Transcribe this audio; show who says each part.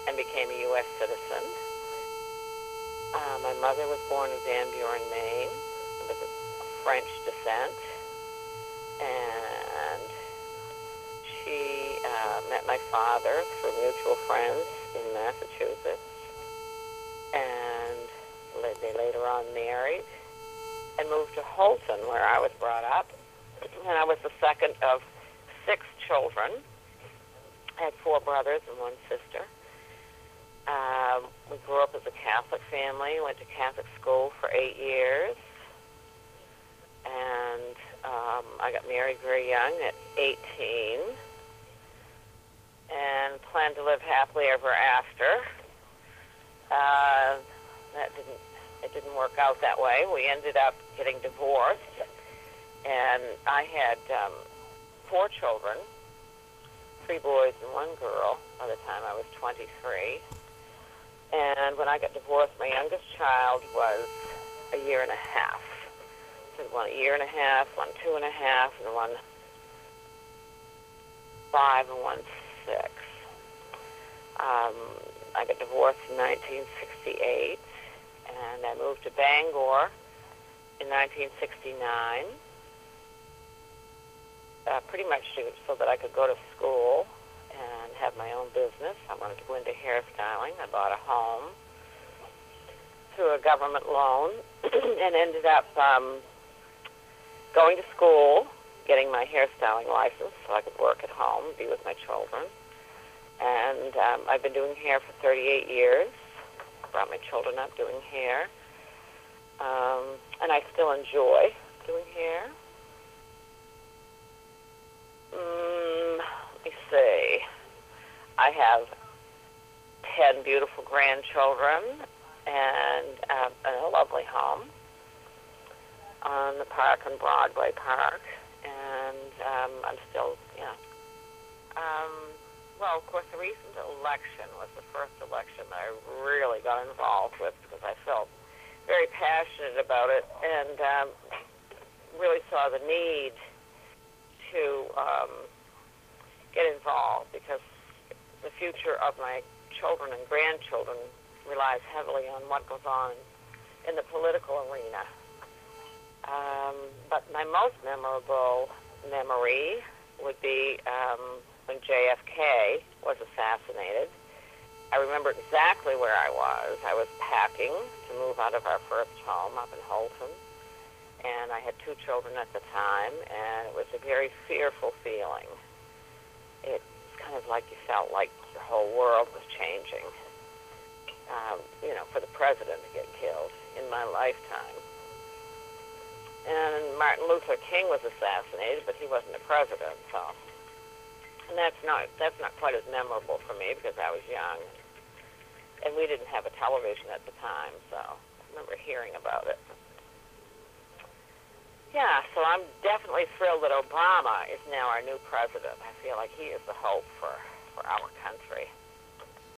Speaker 1: and became a U.S. citizen. My mother was born in Van Buren, Maine, with French descent, and she met my father through mutual friends in Massachusetts, and they later on married and moved to Holton, where I was brought up, and I was the second of 6 children. I had 4 brothers and 1 sister. We grew up as a Catholic family, went to Catholic school for 8 years, and I got married very young at 18, and planned to live happily ever after. It didn't work out that way. We ended up getting divorced, and I had 4 children, 3 boys and 1 girl by the time I was 23. And when I got divorced, my youngest child was a year and a half. So one a year and a half, 1 2 and a half, and 1 5 and 1 6. I got divorced in 1968, and I moved to Bangor in 1969, pretty much so that I could go to school and have my own business. I wanted to go into hairstyling. I bought a home through a government loan and ended up going to school, getting my hairstyling license so I could work at home, be with my children. And I've been doing hair for 38 years. Brought my children up doing hair. And I still enjoy doing hair. Let me see. I have 10 beautiful grandchildren and a lovely home on the park on Broadway Park. And I'm still, well, of course, the recent election was the first election that I really got involved with because I felt very passionate about it and really saw the need to get involved because the future of my children and grandchildren relies heavily on what goes on in the political arena. But my most memorable memory would be when JFK was assassinated. I remember exactly where I was. I was packing to move out of our first home up in Holton, and I had 2 children at the time, and it was a very fearful feeling. It's kind of like you felt like the whole world was changing, for the president to get killed in my lifetime. And Martin Luther King was assassinated, but he wasn't a president, so. And that's not quite as memorable for me because I was young, and we didn't have a television at the time, so I remember hearing about it. Yeah, so I'm definitely thrilled that Obama is now our new president. I feel like he is the hope for our country.